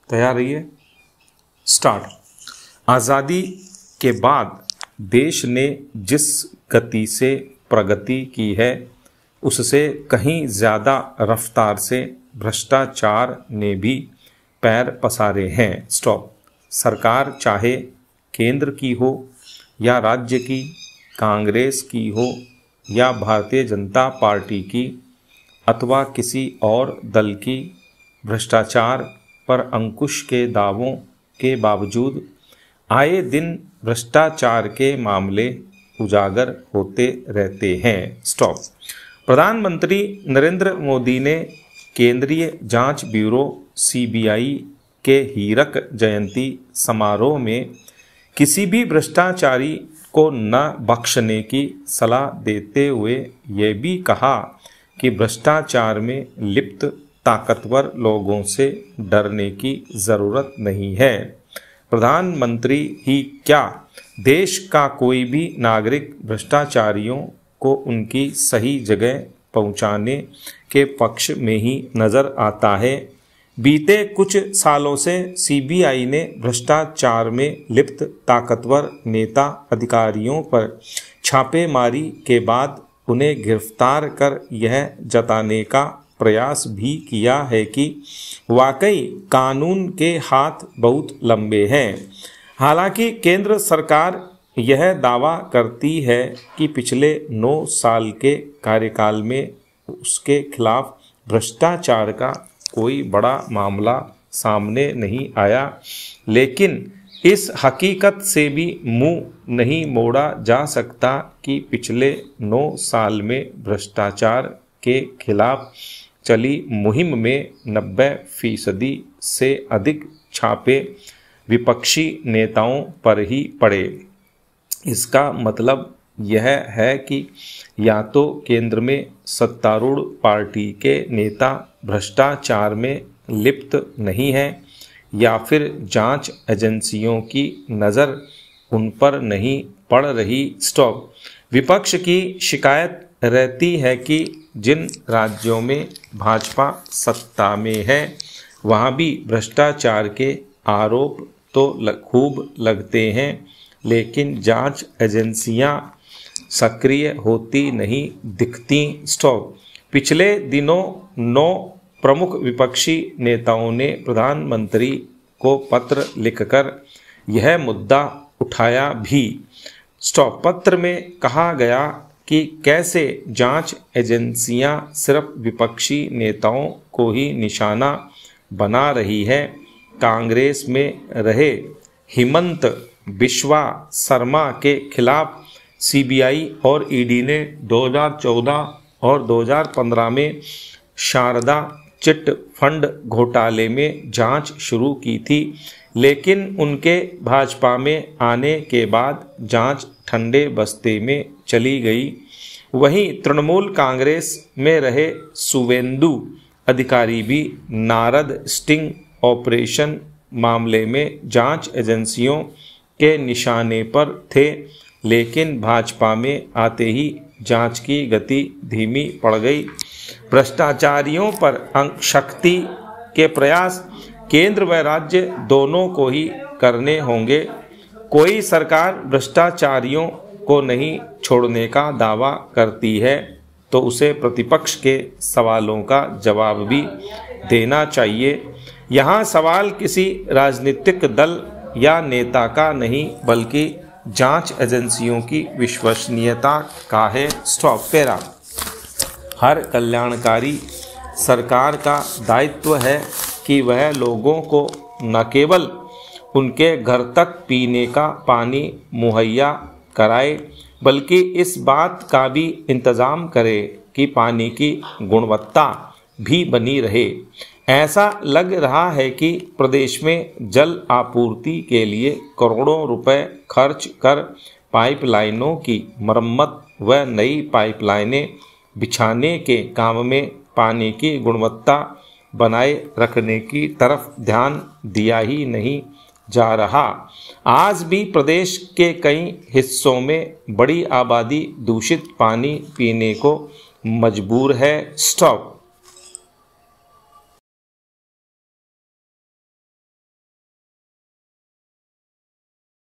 तैयार रहिए। स्टार्ट। आज़ादी के बाद देश ने जिस गति से प्रगति की है उससे कहीं ज़्यादा रफ्तार से भ्रष्टाचार ने भी पैर पसारे हैं। स्टॉप। सरकार चाहे केंद्र की हो या राज्य की, कांग्रेस की हो या भारतीय जनता पार्टी की अथवा किसी और दल की, भ्रष्टाचार पर अंकुश के दावों के बावजूद आए दिन भ्रष्टाचार के मामले उजागर होते रहते हैं। स्टॉप। प्रधानमंत्री नरेंद्र मोदी ने केंद्रीय जांच ब्यूरो सीबीआई के हीरक जयंती समारोह में किसी भी भ्रष्टाचारी को न बख्शने की सलाह देते हुए ये भी कहा कि भ्रष्टाचार में लिप्त ताकतवर लोगों से डरने की ज़रूरत नहीं है। प्रधानमंत्री ही क्या, देश का कोई भी नागरिक भ्रष्टाचारियों को उनकी सही जगह पहुंचाने के पक्ष में ही नज़र आता है। बीते कुछ सालों से सीबीआई ने भ्रष्टाचार में लिप्त ताकतवर नेता अधिकारियों पर छापेमारी के बाद उन्हें गिरफ्तार कर यह जताने का प्रयास भी किया है कि वाकई कानून के हाथ बहुत लंबे हैं। हालांकि केंद्र सरकार यह दावा करती है कि पिछले 9 साल के कार्यकाल में उसके खिलाफ भ्रष्टाचार का कोई बड़ा मामला सामने नहीं आया, लेकिन इस हकीकत से भी मुंह नहीं मोड़ा जा सकता कि पिछले 9 साल में भ्रष्टाचार के खिलाफ चली मुहिम में 90% से अधिक छापे विपक्षी नेताओं पर ही पड़े। इसका मतलब यह है कि या तो केंद्र में सत्तारूढ़ पार्टी के नेता भ्रष्टाचार में लिप्त नहीं है या फिर जांच एजेंसियों की नज़र उन पर नहीं पड़ रही। स्टॉप। विपक्ष की शिकायत रहती है कि जिन राज्यों में भाजपा सत्ता में है वहाँ भी भ्रष्टाचार के आरोप तो खूब लगते हैं, लेकिन जांच एजेंसियां सक्रिय होती नहीं दिखती। स्टॉप। पिछले दिनों 9 प्रमुख विपक्षी नेताओं ने प्रधानमंत्री को पत्र लिखकर यह मुद्दा उठाया भी। स्टॉप। पत्र में कहा गया कि कैसे जांच एजेंसियां सिर्फ विपक्षी नेताओं को ही निशाना बना रही है। कांग्रेस में रहे हिमंत बिश्वा शर्मा के खिलाफ सीबीआई और ईडी ने 2014 और 2015 में शारदा चिट फंड घोटाले में जांच शुरू की थी, लेकिन उनके भाजपा में आने के बाद जांच ठंडे बस्ते में चली गई। वहीं तृणमूल कांग्रेस में रहे शुवेंदु अधिकारी भी नारद स्टिंग ऑपरेशन मामले में जांच एजेंसियों के निशाने पर थे, लेकिन भाजपा में आते ही जांच की गति धीमी पड़ गई। भ्रष्टाचारियों पर शक्ति के प्रयास केंद्र व राज्य दोनों को ही करने होंगे। कोई सरकार भ्रष्टाचारियों को नहीं छोड़ने का दावा करती है तो उसे प्रतिपक्ष के सवालों का जवाब भी देना चाहिए। यहाँ सवाल किसी राजनीतिक दल या नेता का नहीं बल्कि जांच एजेंसियों की विश्वसनीयता का है। स्टॉप। पैरा। हर कल्याणकारी सरकार का दायित्व है कि वह लोगों को न केवल उनके घर तक पीने का पानी मुहैया कराए बल्कि इस बात का भी इंतज़ाम करे कि पानी की गुणवत्ता भी बनी रहे। ऐसा लग रहा है कि प्रदेश में जल आपूर्ति के लिए करोड़ों रुपए खर्च कर पाइपलाइनों की मरम्मत व नई पाइपलाइनें बिछाने के काम में पानी की गुणवत्ता बनाए रखने की तरफ ध्यान दिया ही नहीं जा रहा। आज भी प्रदेश के कई हिस्सों में बड़ी आबादी दूषित पानी पीने को मजबूर है। स्टॉप।